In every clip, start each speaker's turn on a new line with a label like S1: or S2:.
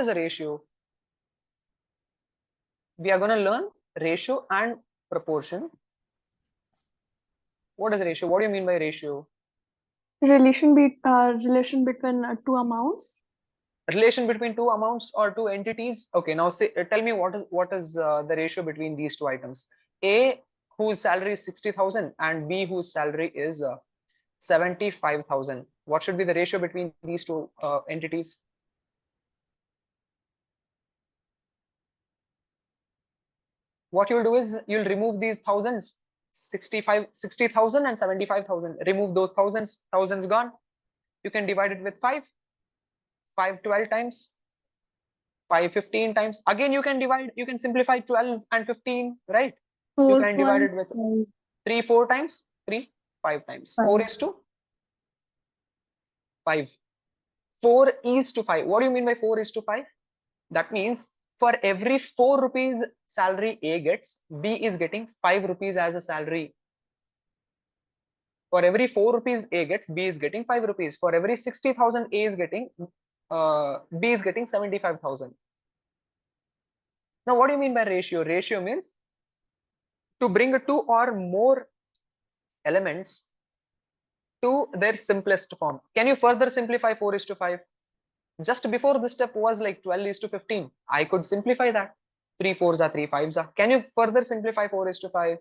S1: is a ratio? We are going to learn ratio and proportion. What is ratio? What do you mean by ratio?
S2: Relation between two amounts.
S1: Relation between two amounts or two entities. Okay, now say, tell me what is the ratio between these two items. A, whose salary is 60,000, and B, whose salary is 75,000. What should be the ratio between these two entities? What you'll do is you'll remove these thousands, 60,000 and 75,000. Remove those thousands gone. You can divide it with 5 12 times, 5 15 times. Again, you can divide, you can simplify 12 and 15, right? You can divide it with 3 4 times, 3 5 times. 4 is to 5. 4 is to 5. What do you mean by 4 is to 5? That means for every 4 rupees salary A gets, B is getting 5 rupees as a salary. For every 4 rupees A gets, B is getting 5 rupees. For every 60,000 A is getting, B is getting 75,000. Now, what do you mean by ratio? Ratio means to bring two or more elements to their simplest form. Can you further simplify 4 is to 5? Just before this step was like 12 is to 15. I could simplify that. 3 4s are 3 5s are. Can you further simplify 4 is to 5?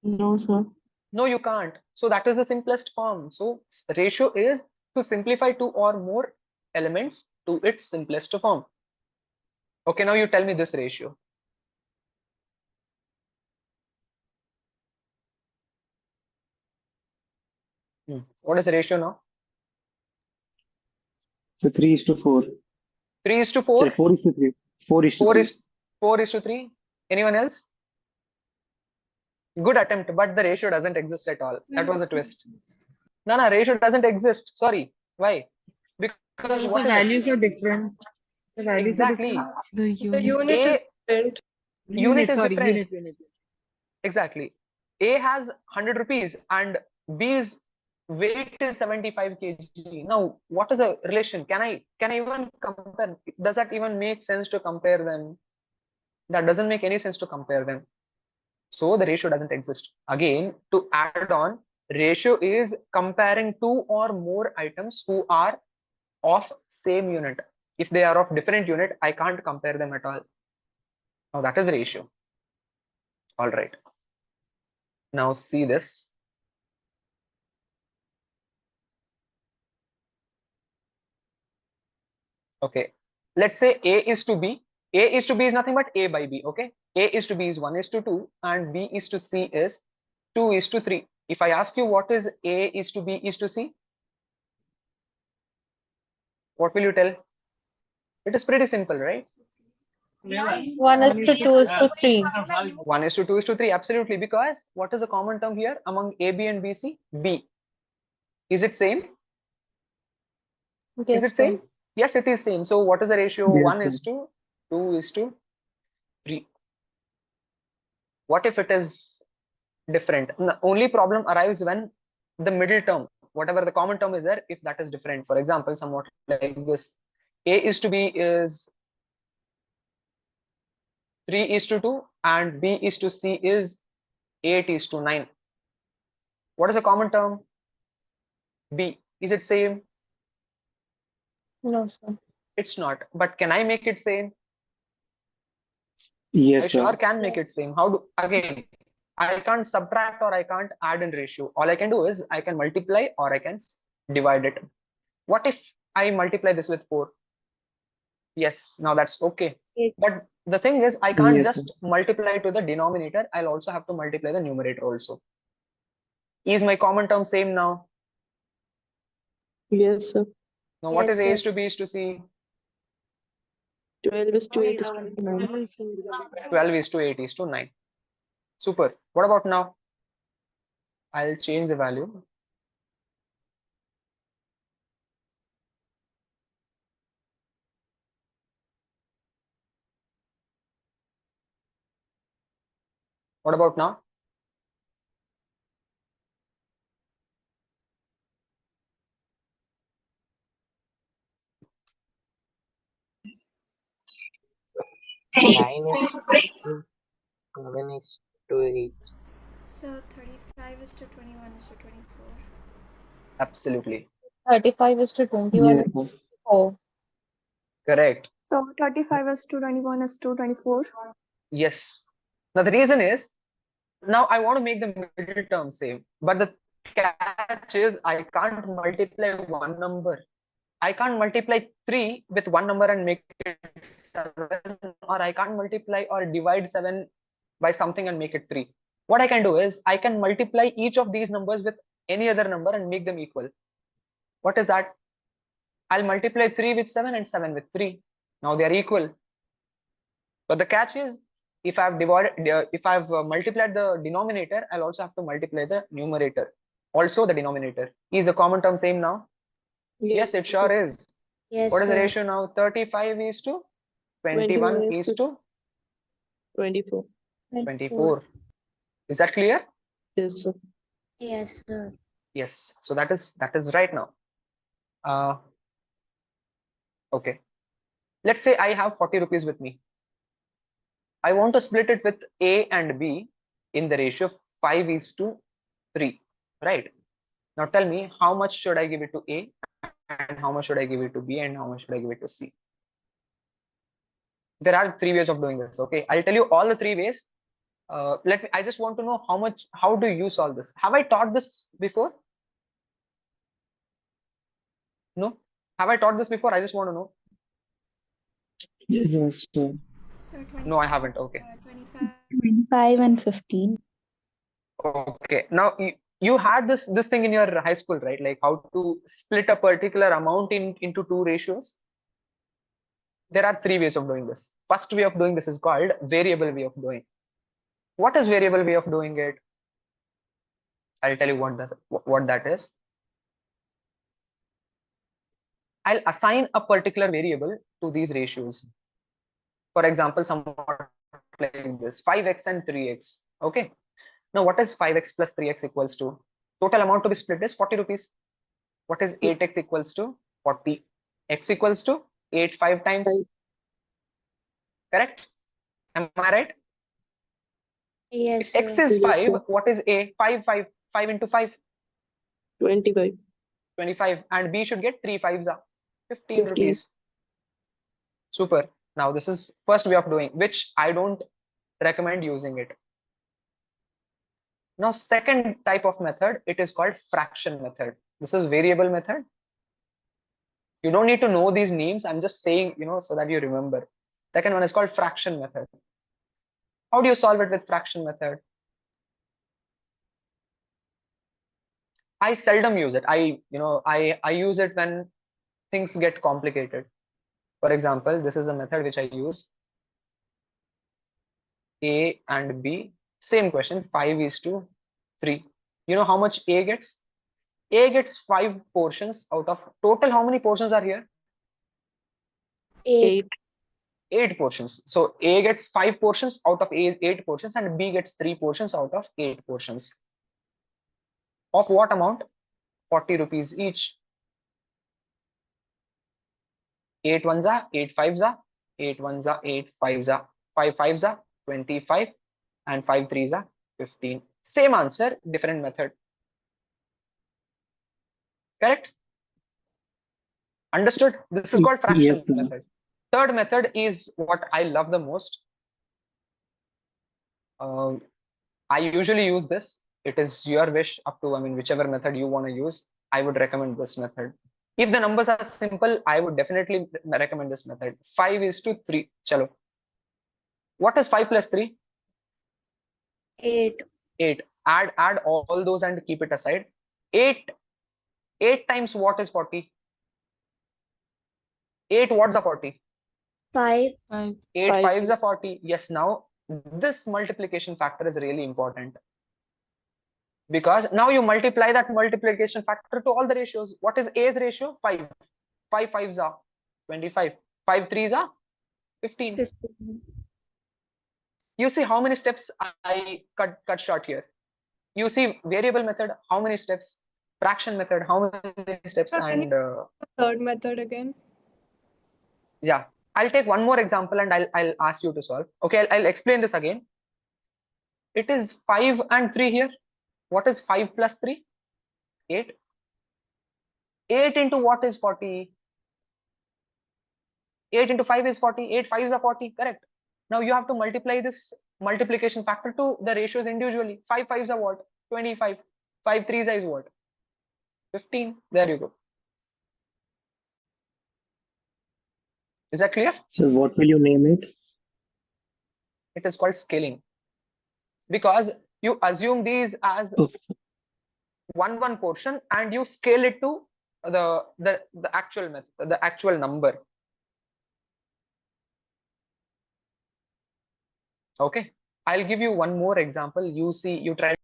S2: No, sir.
S1: No, you can't. So that is the simplest form. So ratio is to simplify two or more elements to its simplest form. Okay, now you tell me this ratio. What is the ratio now?
S3: So 3 is to 4.
S1: 3 is to 4.
S3: Sorry, 4 is to 3. 4 is to
S1: 4
S3: 3.
S1: is 4 is to 3. Anyone else? Good attempt, but the ratio doesn't exist at all. That was a twist. No, ratio doesn't exist. Sorry. Why? Because what
S4: The
S1: is
S4: values are different. The values
S1: exactly
S4: are different.
S5: The unit is different.
S1: Unit is
S4: sorry,
S1: different.
S4: Unit.
S1: Exactly. A has 100 rupees and B's weight is 75 kg. Now, what is the relation? Can I even compare? Does that even make sense to compare them? That doesn't make any sense to compare them. So the ratio doesn't exist. Again, to add on, ratio is comparing two or more items who are of same unit. If they are of different unit, I can't compare them at all. Now that is ratio. All right. Now see this. Okay. Let's say A is to B. A is to B is nothing but A by B. Okay. A is to B is 1 is to 2 and B is to C is 2 is to 3. If I ask you what is A is to B is to C, what will you tell? It is pretty simple, right?
S6: 1 is to 2 is to 3.
S1: 1 is to 2 is to 3. Absolutely. Because what is the common term here among A, B and B, C? B. Is it same?
S6: Yes,
S1: Is it same? Yes, it is same. So what is the ratio?
S3: Yes,
S1: 1 is to 2 is to 3. What if it is different? The only problem arrives when the middle term, whatever the common term is there, if that is different. For example, somewhat like this. A is to B is 3 is to 2 and B is to C is 8 is to 9. What is the common term? B. Is it same?
S6: No, sir.
S1: It's not. But can I make it same?
S3: yes,
S1: I sure
S3: sir.
S1: can make it same. How do, again, I can't subtract or I can't add in ratio. All I can do is I can multiply or I can divide it. What if I multiply this with 4? Yes, now that's okay. But the thing is, I can't
S3: Yes,
S1: just multiply to the denominator. I'll also have to multiply the numerator also. Is my common term same now?
S2: Yes, sir.
S1: Now what is A
S5: Yes,
S1: is to B is to C?
S2: 12 is to 8 is to 9.
S1: 12 is to 8 is to 9. Super. What about now? I'll change the value. What about now?
S7: 9 is to 7 is to 8.
S8: So 35 is to 21 is to 24.
S1: Absolutely
S6: 35 is to 21
S3: Yes,
S6: is
S3: sir.
S6: 4.
S1: correct.
S2: So 35 is to 21 is to 24.
S1: Yes. Now the reason is, now I want to make the middle term same, but the catch is I can't multiply one number. I can't multiply 3 with one number and make it 7, or I can't multiply or divide 7 by something and make it 3. What I can do is I can multiply each of these numbers with any other number and make them equal. What is that? I'll multiply 3 with 7 and 7 with 3. Now they are equal. But the catch is, if I've multiplied the denominator, I'll also have to multiply the numerator. Also the denominator. Is the common term same now? Yes, it sure is.
S5: Yes,
S1: What is the
S5: sir.
S1: ratio now? 35 is to 21 is to
S4: 24.
S1: 24. Is that clear?
S4: Yes, sir.
S5: Yes, sir.
S1: Yes. So that is right now. Okay. Let's say I have 40 rupees with me. I want to split it with A and B in the ratio 5 is to 3, right? Now tell me, how much should I give it to A, and how much should I give it to B, and how much should I give it to C? There are 3 ways of doing this. Okay, I'll tell you all the 3 ways. I just want to know how do you solve this? Have I taught this before? No? Have I taught this before? I just want to know.
S3: Yes, sir.
S8: So 25
S1: No, I haven't. Okay.
S8: 25.
S6: 25 and 15.
S1: Okay. Now you had this thing in your high school, right? Like how to split a particular amount into 2 ratios. There are 3 ways of doing this. First way of doing this is called variable way of doing. What is variable way of doing it? I'll tell you what that is. I'll assign a particular variable to these ratios. For example, somewhat like this, 5x and 3x. Okay. Now what is 5x plus 3x equals to? Total amount to be split is 40 rupees. What is 8x equals to? 40. X equals to 8 5 times. Correct? Am I right?
S5: Yes,
S1: If X
S5: sir.
S1: is 5, what is A? 5 into 5?
S4: 25.
S1: 25. And B should get 3 5s are 15
S4: 15.
S1: rupees. Super. Now this is first way of doing, which I don't recommend using it. Now second type of method, it is called fraction method. This is variable method. You don't need to know these names. I'm just saying, so that you remember. Second one is called fraction method. How do you solve it with fraction method? I seldom use it. I use it when things get complicated. For example, this is a method which I use. A and B, same question, 5 is to 3. You know how much A gets? A gets 5 portions out of total. How many portions are here?
S5: 8.
S1: 8 portions. So A gets 5 portions out of A's 8 portions, and B gets 3 portions out of 8 portions. Of what amount? 40 rupees each. 8 ones are 8 fives are 8 ones are 8 fives are 5 fives are 25, and 5 threes are 15. Same answer, different method. Correct? Understood? This is called fraction
S3: Yes, sir.
S1: method. Third method is what I love the most. I usually use this. It is your wish, up to whichever method you want to use. I would recommend this method. If the numbers are simple, I would definitely recommend this method. 5 is to 3. Chalo. What is 5 plus 3?
S5: 8.
S1: 8. Add all those and keep it aside. 8 times what is 40? 8 what's are 40?
S5: 5.
S1: 8 fives are 40. Yes, now this multiplication factor is really important, because now you multiply that multiplication factor to all the ratios. What is A's ratio? 5. 5 fives are 25. 5 threes are 15.
S5: 15.
S1: You see how many steps I cut short here. You see variable method, how many steps? Fraction method, how many steps?
S5: Sir, can
S1: And
S5: Third method again.
S1: yeah, I'll take one more example and I'll ask you to solve. Okay, I'll explain this again. It is 5 and 3 here. What is 5 plus 3? 8. 8 into what is 40? 8 into 5 is 40. 8 5s are 40. Correct. Now you have to multiply this multiplication factor to the ratios individually. 5 5s are what? 25. 5 3s is what? 15. There you go. Is that clear?
S3: So what will you name it?
S1: It is called scaling, because you assume these as
S3: Okay.
S1: one portion and you scale it to the actual method, the actual number. Okay, I'll give you one more example. You try